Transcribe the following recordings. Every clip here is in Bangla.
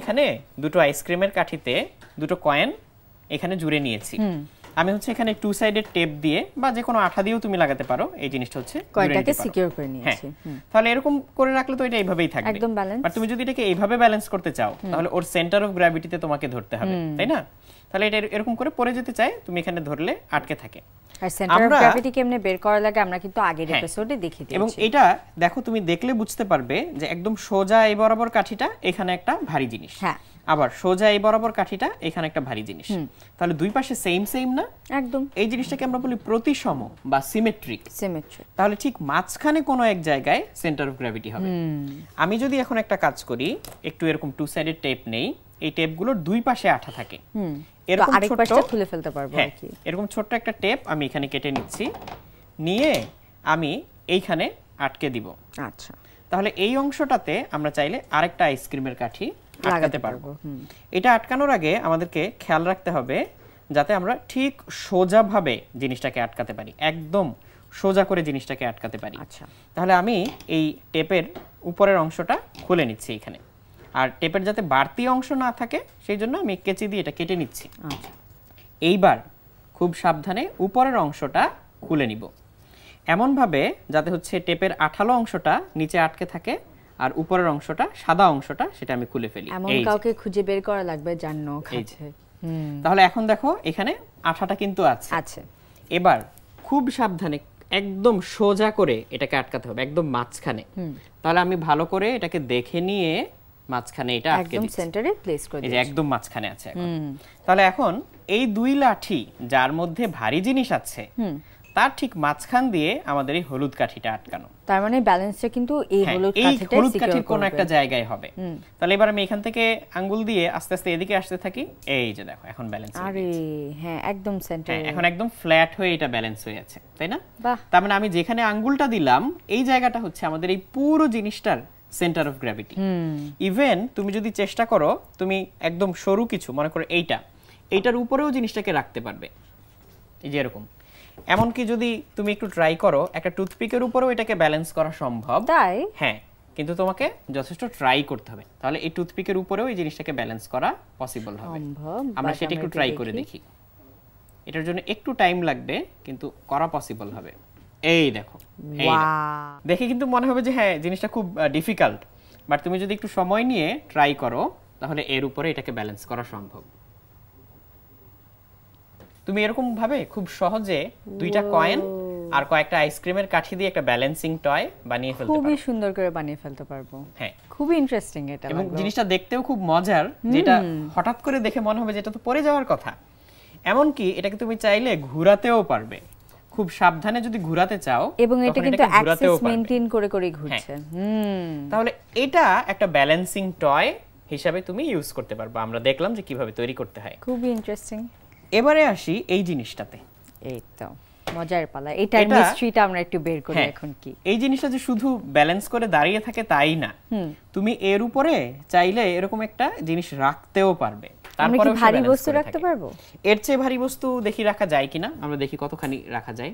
এখানে দুটো আইসক্রিমের কাঠিতে দুটো কয়েন এখানে জুড়ে নিয়েছি। আমি হচ্ছে এখানে টু সাইডেড টেপ দিয়ে বা যে কোনো আঠা দিয়েও তুমি লাগাতে পারো। এই জিনিসটা হচ্ছে কয়েনটাকে সিকিউর করে নিয়েছি। তাহলে এরকম করে রাখলে তো এটা এইভাবেই থাকবে, একদম ব্যালেন্স। বাট তুমি যদি এটাকে এইভাবে ব্যালেন্স করতে চাও তাহলে ওর সেন্টার অফ গ্র্যাভিটিতে তোমাকে ধরতে হবে, তাই না? তাহলে এটা এরকম করে পড়ে যেতে চাই, তুমি এখানে ধরলে আটকে থাকে। আর সেন্টার অফ গ্র্যাভিটি কেমনে বের করা লাগে আমরা কিন্তু আগের এপিসোডে দেখিয়ে দিয়েছি। এবং এটা দেখো, তুমি দেখলে বুঝতে পারবে যে একদম সোজা এই বরাবর কাঠিটা এখানে একটা ভারী জিনিস, হ্যাঁ, আবার সোজা এই বরাবর কাঠিটা এখানে একটা ভারী জিনিস। তাহলে দুই পাশে সেম সেম না? একদম। এই জিনিসটাকে আমরা বলি প্রতিসম বা সিমেট্রিক। তাহলে ঠিক মাঝখানে কোনো এক জায়গায় সেন্টার অফ গ্র্যাভিটি হবে। আমি যদি এখন একটা কাজ করি, একটু এরকম টু সাইডেড টেপ নেই, এই টেপগুলোর দুই পাশে আঠা থাকে, এরকম আরেক পাশটা খুলে ফেলতে পারবো আর কি। এরকম ছোট্ট একটা টেপ আমি এখানে কেটে নিচ্ছি, নিয়ে আমি এইখানে আটকে দিব। আচ্ছা, তাহলে এই অংশটাতে আমরা চাইলে আরেকটা আইসক্রিমের কাঠি আটকাতে পারবো। এটা আটকানোর আগে আমাদেরকে খেয়াল রাখতে হবে যাতে আমরা ঠিক সোজাভাবে জিনিসটাকে আটকাতে পারি, একদম সোজা করে জিনিসটাকে আটকাতে পারি। আচ্ছা, তাহলে আমি এই টেপের উপরের অংশটা খুলে নিচ্ছি এখানে, আর টেপের যাতে বাড়তি অংশ না থাকে সেই জন্য আমি কেচি দিয়ে এটা কেটে নিচ্ছি। আচ্ছা, এইবার খুব সাবধানে উপরের অংশটা খুলে নিব, এমনভাবে যাতে হচ্ছে টেপের আঠালো অংশটা নিচে আটকে থাকে আর উপরের অংশটা সাদা অংশটা সেটা আমি খুলে ফেলি। এমন কাউকে খুঁজে বের করা লাগবে যার নখ আছে। তাহলে এখন দেখো এখানে আঠাটা কিন্তু আছে। এবার খুব সাবধানে একদম সোজা করে এটাকে আটকাতে হবে, একদম মাঝখানে। তাহলে আমি ভালো করে এটাকে দেখে নিয়ে মাঝখানে এটা আটকে দিচ্ছি, একদম সেন্টারে প্লেস করে দিচ্ছি। এই যে একদম মাঝখানে আছে এখন। তাহলে এখন এই দুই লাঠি যার মধ্যে ভারী জিনিস আছে তার ঠিক মাঝখান দিয়ে আমাদের এই হলুদ কাঠিটা আটকানো। তার মানে ব্যালেন্সটা কিন্তু এই হলুদ কাঠির কোন একটা জায়গায় হবে। তাহলে এবার আমি এখান থেকে আঙ্গুল দিয়ে আস্তে আস্তে এদিকে আসতে থাকি, এই যে দেখো এখন ব্যালেন্স হয়ে গেছে। আরে হ্যাঁ, একদম সেন্টারে, এখন একদম ফ্ল্যাট হয়ে এটা ব্যালেন্স হয়ে আছে, তাই না? তার মানে আমি যেখানে আঙ্গুলটা দিলাম এই জায়গাটা হচ্ছে আমাদের এই পুরো জিনিসটার সেন্টার অফ গ্র্যাভিটি। ইভেন তুমি যদি চেষ্টা করো, তুমি একদম সরু কিছু মনে করো এইটার উপরেও জিনিসটাকে রাখতে পারবে, এই যে এরকম। এমনকি যদি তুমি একটু ট্রাই করো, একটা টুথপিকের উপরেও এটাকে ব্যালেন্স করা সম্ভব। তাই? হ্যাঁ, কিন্তু তোমাকে যথেষ্ট ট্রাই করতে হবে, তাহলে এই টুথপিকের উপরেও এই জিনিসটাকে ব্যালেন্স করা পসিবল হবে। আমরা সেটা একটু ট্রাই করে দেখি। এটার জন্য একটু টাইম লাগবে কিন্তু করা পসিবল হবে। এই দেখো, দেখে কিন্তু মনে হবে যে হ্যাঁ জিনিসটা খুব ডিফিকাল্ট, বাট তুমি যদি একটু সময় নিয়ে ট্রাই করো তাহলে এর উপরে এটাকে ব্যালেন্স করা সম্ভব। তুমি এরকম ভাবে খুব সহজে দুইটা কয়েন আর কয়েকটা আইসক্রিমের কাঠি দিয়ে একটা ব্যালেন্সিং টয় বানিয়ে ফেলতে পারো। খুবই সুন্দর করে বানিয়ে ফেলতে পারবো। হ্যাঁ, খুবই ইন্টারেস্টিং এটা, এবং জিনিসটা দেখতেও খুব মজার, যেটা হঠাৎ করে দেখে মনে হবে যে এটা তো পড়ে যাওয়ার কথা। এমনকি এটাকে তুমি চাইলে ঘোরাতেও পারবে, খুব সাবধানে যদি ঘোরাতে চাও, এবং এটা কিন্তু অ্যাক্সেস মেইনটেইন করে করে ঘুরছে। তাহলে এটা একটা ব্যালেন্সিং টয় হিসাবে তুমি ইউজ করতে পারবে। আমরা দেখলাম যে কিভাবে তৈরি করতে হয়, খুবই ইন্টারেস্টিং। এবারে আসি এই জিনিসটাতে। এই তো মজার পালা, এটার মিস্ট্রিটা আমরা একটু বের করি এখন। কি এই জিনিসটা যে শুধু ব্যালেন্স করে দাঁড়িয়ে থাকে তাই না, তুমি এর উপরে চাইলে এরকম একটা জিনিস রাখতেও পারবে। তারপরে ভারী বস্তু রাখতে পারবো। এর চেয়ে ভারী বস্তু দেখি রাখা যায় কিনা, আমরা দেখি কতখানি রাখা যায়।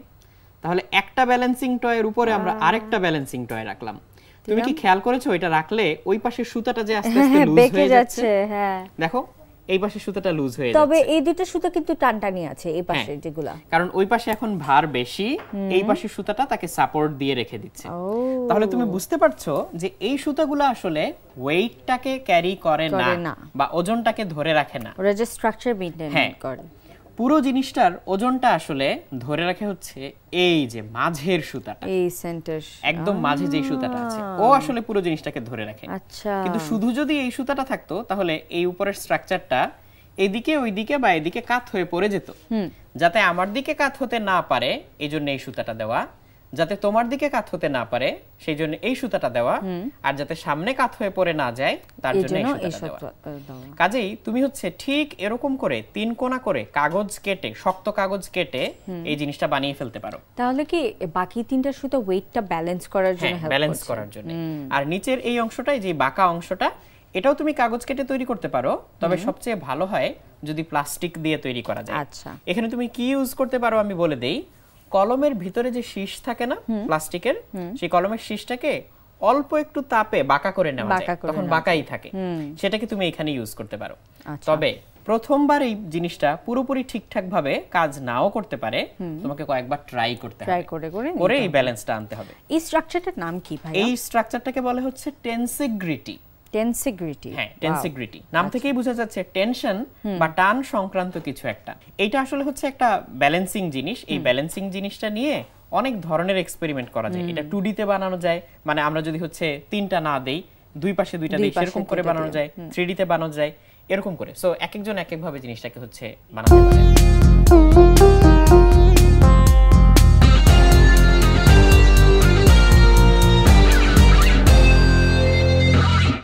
তাহলে একটা ব্যালেন্সিং টয়ের উপরে আমরা আরেকটা ব্যালেন্সিং টয় রাখলাম। তুমি কি খেয়াল করেছো এটা রাখলে ওই পাশের সুতাটা যে আস্তে আস্তে লুজ হয়ে যাচ্ছে? হ্যাঁ, দেখো এই পাশে সুতাটা লুজ হয়ে যাচ্ছে। তবে এই দুটো সুতা কিন্তু টানটানি আছে এই পাশে যেগুলা, কারণ ওই পাশে এখন ভার বেশি, এই পাশে সুতাটা তাকে সাপোর্ট দিয়ে রেখে দিচ্ছে। তাহলে তুমি বুঝতে পারছো যে এই সুতাগুলো আসলে ওয়েটটাকে ক্যারি করে না বা ওজনটাকে ধরে রাখে না, ওরা যে স্ট্রাকচার মেইনটেইন করে। পুরো জিনিসটার ওজনটা আসলে ধরে রাখে হচ্ছে এই যে মাঝের সুতাটা, এই সেন্টার, একদম মাঝে যে সুতাটা আছে ও আসলে পুরো জিনিসটাকে ধরে রাখে। আচ্ছা, কিন্তু শুধু যদি এই সুতাটা থাকতো তাহলে এই উপরের স্ট্রাকচারটা এদিকে ওইদিকে বা এদিকে কাত হয়ে পড়ে যেত। যাতে আমার দিকে কাত হতে না পারে এই জন্য এই সুতাটা দেওয়া, যাতে তোমার দিকে কাত হতে না পারে সেই জন্য এই সুতাটা দেওয়া, আর যাতে সামনে কাত হয়ে পড়ে না যায় তার জন্য এই সুতাটা দেওয়া। কাজেই তুমি হচ্ছে ঠিক এরকম করে তিন কোণা করে কাগজ কেটে, শক্ত কাগজ কেটে এই জিনিসটা বানিয়ে ফেলতে পারো। তাহলে কি বাকি তিনটা সুতা ওয়েটটা ব্যালেন্স করার জন্য হেল্প করছে, ব্যালেন্স করার জন্য। আর নিচের এই অংশটাই যে বাঁকা অংশটা, এটাও তুমি কাগজ কেটে তৈরি করতে পারো, তবে সবচেয়ে ভালো হয় যদি প্লাস্টিক দিয়ে তৈরি করা যায়। আচ্ছা, এখানে তুমি কি ইউজ করতে পারো আমি বলে দেই। কলমের ভিতরে যে শীষ থাকে না প্লাস্টিকের, সেই কলমের শীষটাকে অল্প একটু তাপে বাঁকা করে নেওয়া যায়, তখন বাঁকাই থাকে, সেটাকে তুমি এখানে ইউজ করতে পারো। তবে প্রথমবার এই জিনিসটা পুরোপুরি ঠিকঠাক ভাবে কাজ নাও করতে পারে, তোমাকে কয়েকবার ট্রাই করতে হবে, করে এই ব্যালেন্সটা আনতে হবে। এই স্ট্রাকচারটার নাম কি ভাই? এই স্ট্রাকচারটাকে বলে হচ্ছে টেনসিগ্রিটি। টেনসিগ্রিটি, হ্যাঁ টেনসিগ্রিটি নাম থেকেই বোঝা যাচ্ছে টেনশন বা টান সংক্রান্ত কিছু একটা। এটা আসলে হচ্ছে একটা ব্যালেন্সিং জিনিস। এই ব্যালেন্সিং জিনিসটা নিয়ে অনেক ধরনের এক্সপেরিমেন্ট করা যায়। এটা 2D তে বানানো যায়, মানে আমরা যদি হচ্ছে 3টা না দেই, দুই পাশে 2টা দেই, সেরকম করে বানানো যায়। 3D তে বানানো যায়, এরকম করে। সো এক একজন এক এক ভাবে জিনিসটাকে হচ্ছে বানাতে পারে।